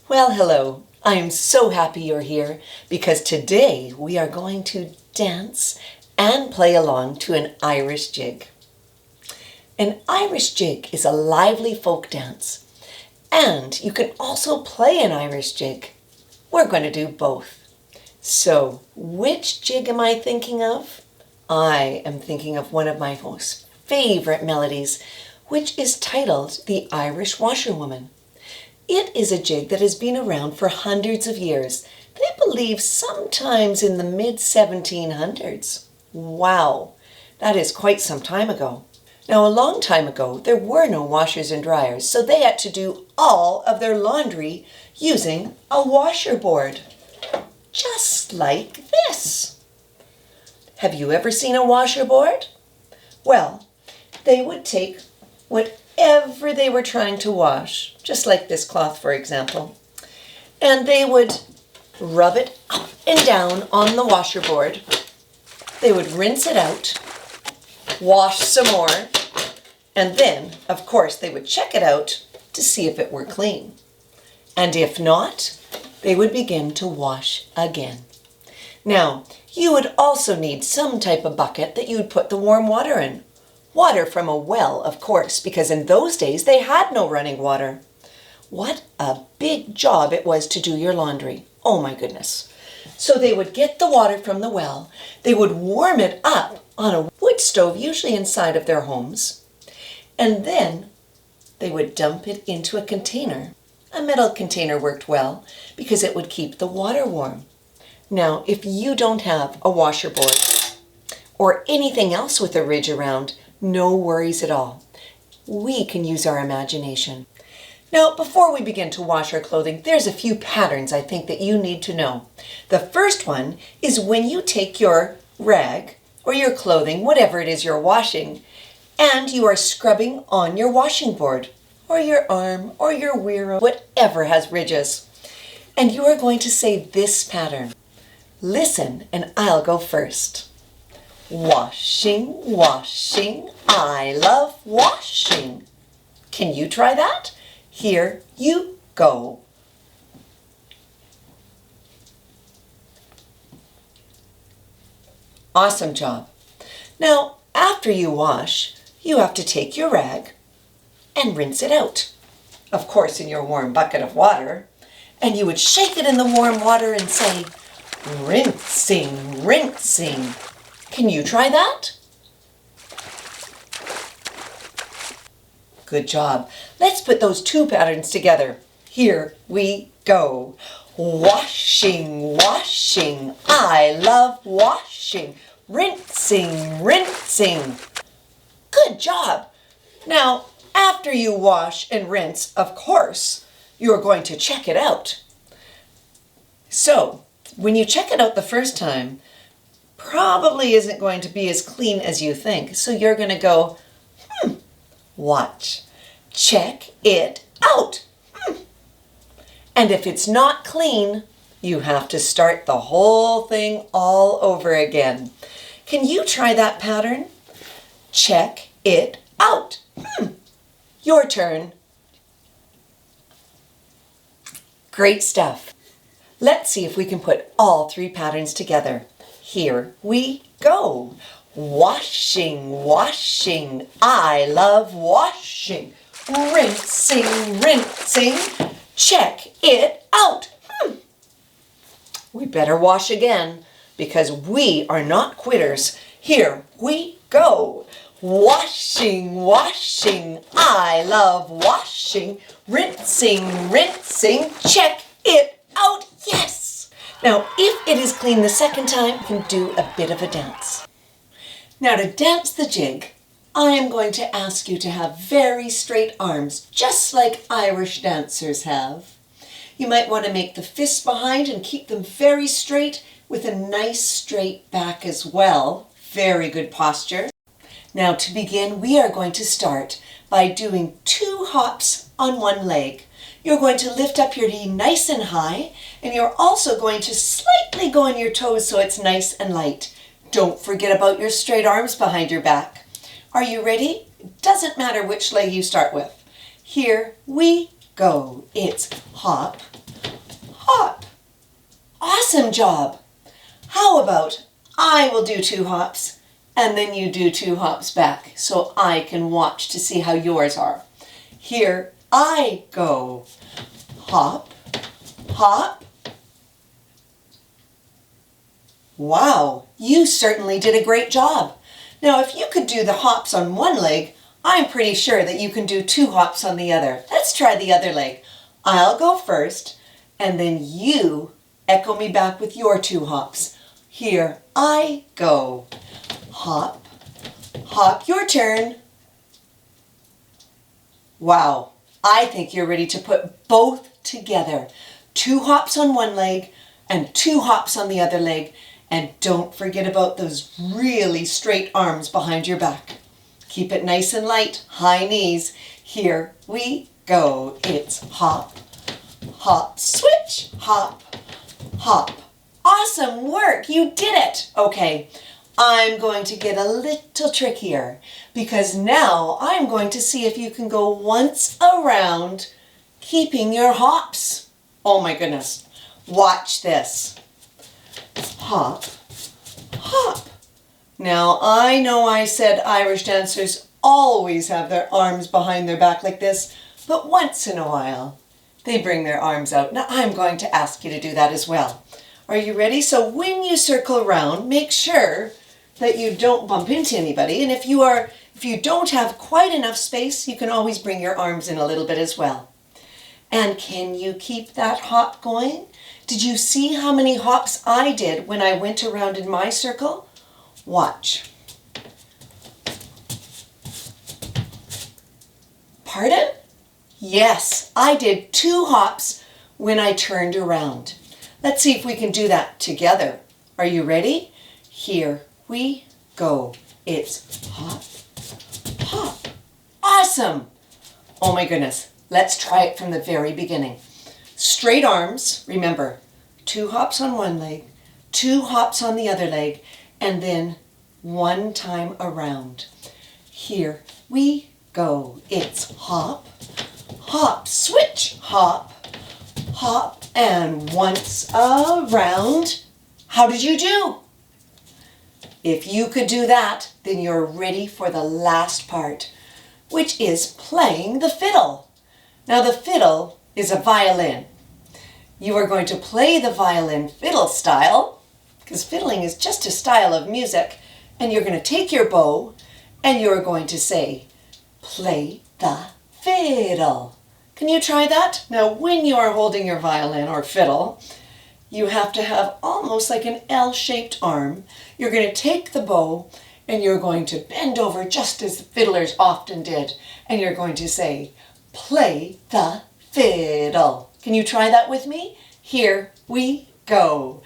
Well, hello. I am so happy you're here because today we are going to dance and play along to an Irish jig. An Irish jig is a lively folk dance, and you can also play an Irish jig. We're going to do both. So, which jig am I thinking of? I am thinking of one of my most favorite melodies, which is titled The Irish Washerwoman. It is a jig that has been around for hundreds of years. They believe sometimes in the mid-1700s. Wow, that is quite some time ago. Now, a long time ago, there were no washers and dryers, so they had to do all of their laundry using a washerboard, just like this. Have you ever seen a washerboard? Well, they would take whatever they were trying to wash, just like this cloth, for example, and they would rub it up and down on the washerboard. They would rinse it out, wash some more, and then, of course, they would check it out to see if it were clean. And if not, they would begin to wash again. Now, you would also need some type of bucket that you would put the warm water in. Water from a well, of course, because in those days they had no running water. What a big job it was to do your laundry. Oh my goodness. So they would get the water from the well, they would warm it up on a wood stove, usually inside of their homes, and then they would dump it into a container. A metal container worked well because it would keep the water warm. Now, if you don't have a washerboard or anything else with a ridge around, no worries at all. We can use our imagination. Now, before we begin to wash our clothing, there's a few patterns I think that you need to know. The first one is when you take your rag or your clothing, whatever it is you're washing, and you are scrubbing on your washing board or your arm or your weir, whatever has ridges. And you are going to say this pattern. Listen, and I'll go first. Washing, washing, I love washing. Can you try that? Here you go. Awesome job. Now, after you wash, you have to take your rag and rinse it out. Of course, in your warm bucket of water. And you would shake it in the warm water and say, rinsing, rinsing. Can you try that? Good job. Let's put those two patterns together. Here we go. Washing, washing, I love washing. Rinsing, rinsing. Good job. Now, after you wash and rinse, of course, you're going to check it out. So, when you check it out the first time, probably isn't going to be as clean as you think. So you're going to go, watch, check it out. And if it's not clean, you have to start the whole thing all over again. Can you try that pattern? Check it out. Your turn. Great stuff. Let's see if we can put all three patterns together. Here we go. Washing, washing, I love washing. Rinsing, rinsing, check it out. We better wash again because we are not quitters. Here we go. Washing, washing, I love washing. Rinsing, rinsing, check it out. Yes! Now, if it is clean the second time, you can do a bit of a dance. Now, to dance the jig, I am going to ask you to have very straight arms, just like Irish dancers have. You might want to make the fists behind and keep them very straight with a nice straight back as well. Very good posture. Now, to begin, we are going to start by doing 2 hops on one leg. You're going to lift up your knee nice and high, and you're also going to slightly go on your toes so it's nice and light. Don't forget about your straight arms behind your back. Are you ready? It doesn't matter which leg you start with. Here we go. It's hop, Awesome job! How about I will do 2 hops and then you do 2 hops back so I can watch to see how yours are. Here I go. Hop, hop. Wow, you certainly did a great job. Now if you could do the hops on one leg, I'm pretty sure that you can do 2 hops on the other. Let's try the other leg. I'll go first and then you echo me back with your 2 hops. Here I go. Hop, hop, your turn. Wow, I think you're ready to put both together. 2 hops on one leg and 2 hops on the other leg. And don't forget about those really straight arms behind your back. Keep it nice and light, high knees. Here we go. It's hop, hop, switch, hop, hop. Awesome work, you did it. Okay, I'm going to get a little trickier because now I'm going to see if you can go once around keeping your hops. Oh my goodness, watch this. Hop, hop. Now I know I said Irish dancers always have their arms behind their back like this, but once in a while they bring their arms out. Now I'm going to ask you to do that as well. Are you ready? So when you circle around, make sure that you don't bump into anybody. And if you don't have quite enough space, you can always bring your arms in a little bit as well. And can you keep that hop going? Did you see how many hops I did when I went around in my circle? Watch. Pardon? Yes, I did 2 hops when I turned around. Let's see if we can do that together. Are you ready? Here we go. It's hop, hop. Awesome! Oh my goodness. Let's try it from the very beginning. Straight arms, remember, 2 hops on one leg, 2 hops on the other leg, and then 1 time around. Here we go. It's hop, hop, switch, hop, hop, and once around. How did you do? If you could do that, then you're ready for the last part, which is playing the fiddle. Now the fiddle is a violin. You are going to play the violin fiddle style, because fiddling is just a style of music, and you're going to take your bow and you're going to say, play the fiddle. Can you try that? Now when you are holding your violin or fiddle, you have to have almost like an L-shaped arm. You're going to take the bow and you're going to bend over just as the fiddlers often did, and you're going to say, play the fiddle. Can you try that with me? Here we go.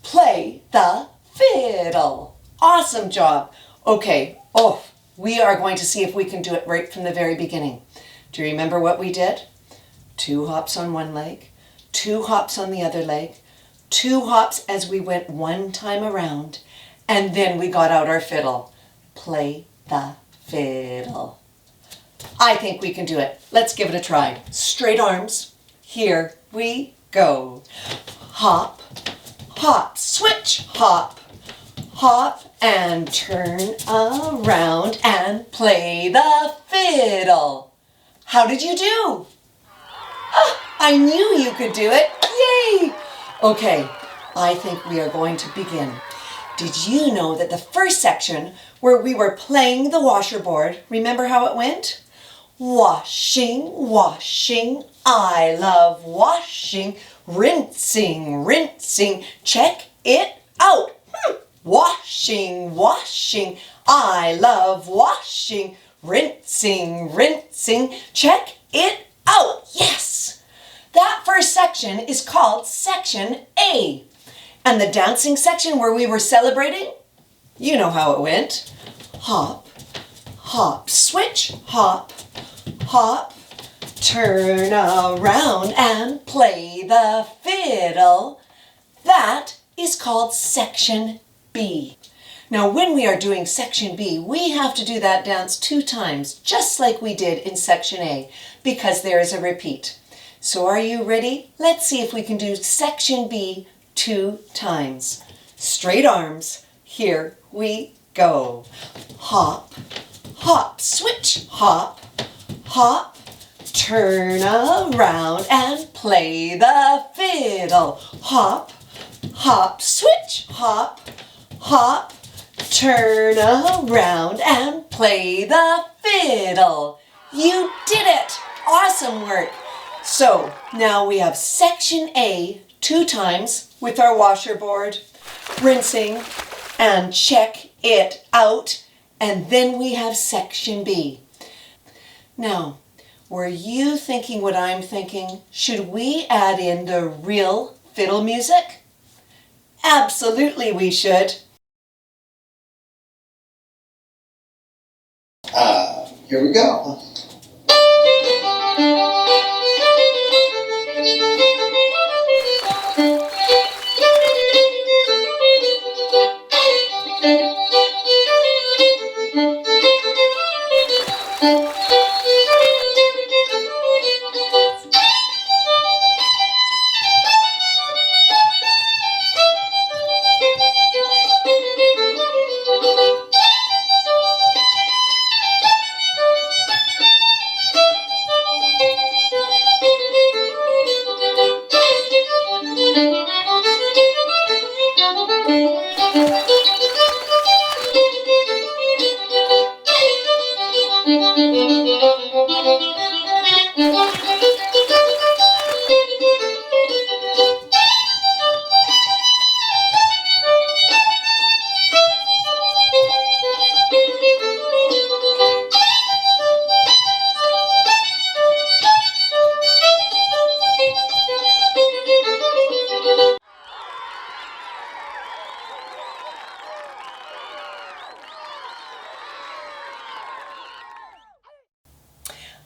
Play the fiddle. Awesome job. Okay, we are going to see if we can do it right from the very beginning. Do you remember what we did? 2 hops on one leg, 2 hops on the other leg, 2 hops as we went 1 time around, and then we got out our fiddle. Play the fiddle. I think we can do it. Let's give it a try. Straight arms. Here we go. Hop, hop, switch, hop, hop, and turn around and play the fiddle. How did you do? I knew you could do it. Yay! Okay, I think we are going to begin. Did you know that the first section where we were playing the washboard, remember how it went? Washing, washing, I love washing, rinsing, rinsing, check it out. Washing, washing, I love washing, rinsing, rinsing, check it out. Yes! That first section is called Section A. And the dancing section where we were celebrating, you know how it went. Hop, hop, switch, hop, hop, turn around and play the fiddle. That is called Section B. Now when we are doing Section B, we have to do that dance 2 times, just like we did in Section A, because there is a repeat. So are you ready? Let's see if we can do Section B 2 times. Straight arms. Here we go. Hop, hop, switch, hop, hop. Turn around and play the fiddle. Hop, hop, switch, hop, hop. Turn around and play the fiddle. You did it! Awesome work! So now we have section A 2 times with our washerboard, rinsing, and check it out. And then we have section B. Now, were you thinking what I'm thinking? Should we add in the real fiddle music? Absolutely we should. Here we go.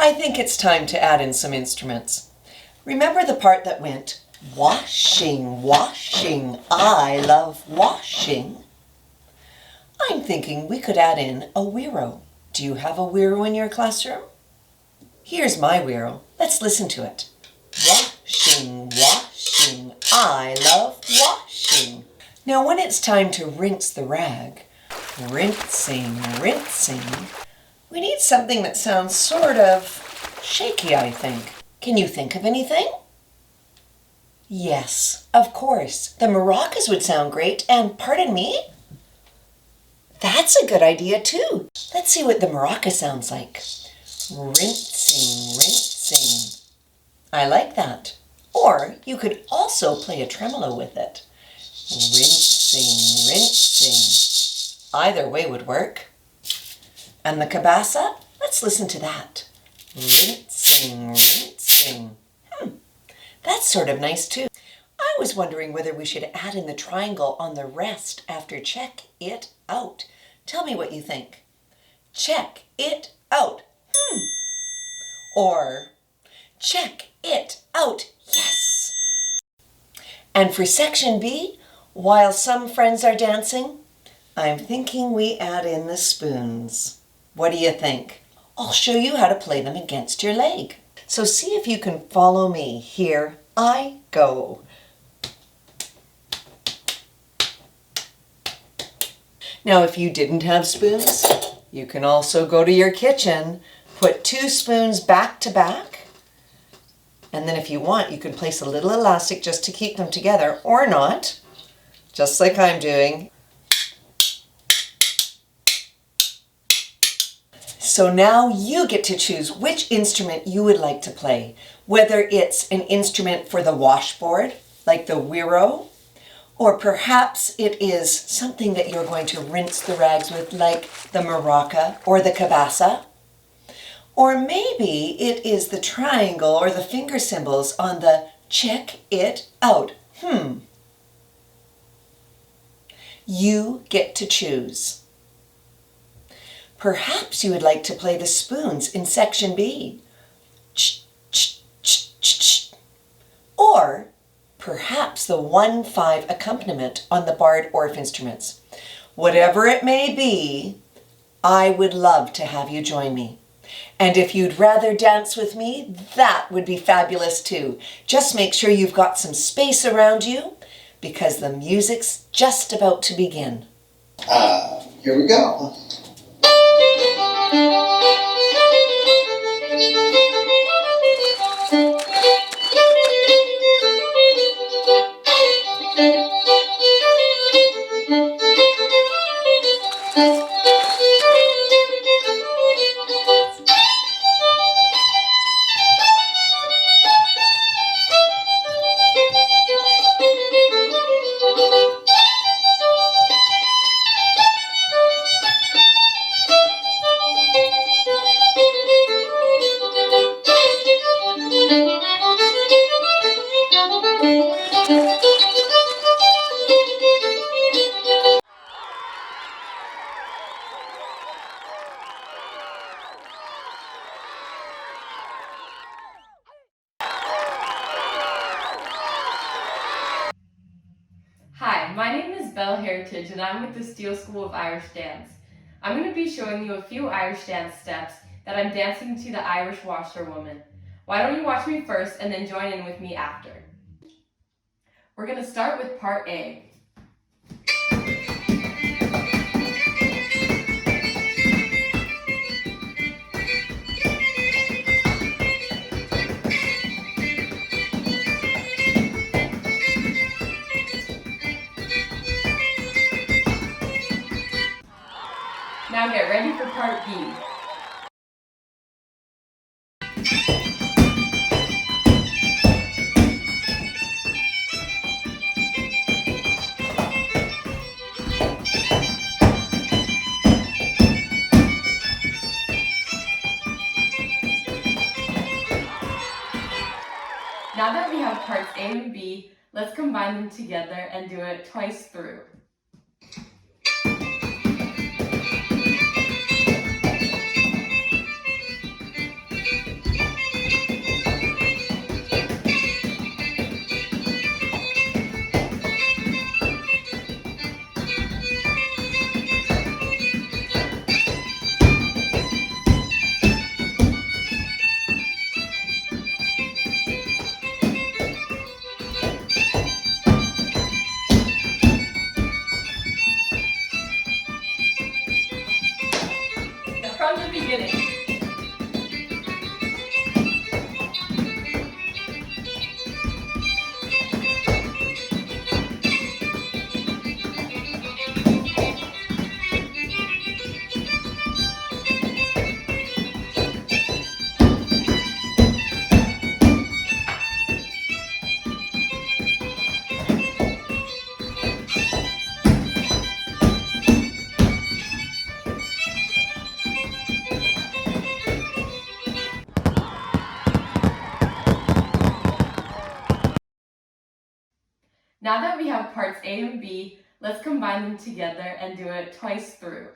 I think it's time to add in some instruments. Remember the part that went, washing, washing, I love washing? I'm thinking we could add in a whirro. Do you have a whirro in your classroom? Here's my whirro. Let's listen to it. Washing, washing, I love washing. Now when it's time to rinse the rag, rinsing, rinsing, we need something that sounds sort of shaky, I think. Can you think of anything? Yes, of course. The maracas would sound great, and pardon me? That's a good idea too. Let's see what the maraca sounds like. Rinsing, rinsing. I like that. Or you could also play a tremolo with it. Rinsing, rinsing. Either way would work. And the cabasa? Let's listen to that. Rinsing, rinsing. That's sort of nice too. I was wondering whether we should add in the triangle on the rest after check it out. Tell me what you think. Check it out. Or check it out. Yes. And for section B, while some friends are dancing, I'm thinking we add in the spoons. What do you think? I'll show you how to play them against your leg. So see if you can follow me. Here I go. Now if you didn't have spoons, you can also go to your kitchen, put 2 spoons back to back, and then if you want, you can place a little elastic just to keep them together, or not, just like I'm doing. So now you get to choose which instrument you would like to play, whether it's an instrument for the washboard, like the whirro, or perhaps it is something that you're going to rinse the rags with, like the maraca or the cabasa. Or maybe it is the triangle or the finger symbols on the check it out. You get to choose. Perhaps you would like to play the spoons in section B. Or perhaps the 1-5 accompaniment on the barred Orff instruments. Whatever it may be, I would love to have you join me. And if you'd rather dance with me, that would be fabulous too. Just make sure you've got some space around you. because the music's just about to begin. Here we go. Hi, my name is Belle Heritage and I'm with the Steel School of Irish Dance. I'm going to be showing you a few Irish dance steps that I'm dancing to the Irish Washerwoman. Why don't you watch me first and then join in with me after? We're going to start with part A. Now get ready for part B. Now that we have parts A and B, let's combine them together and do it twice through. From the beginning. Now that we have parts A and B, let's combine them together and do it twice through.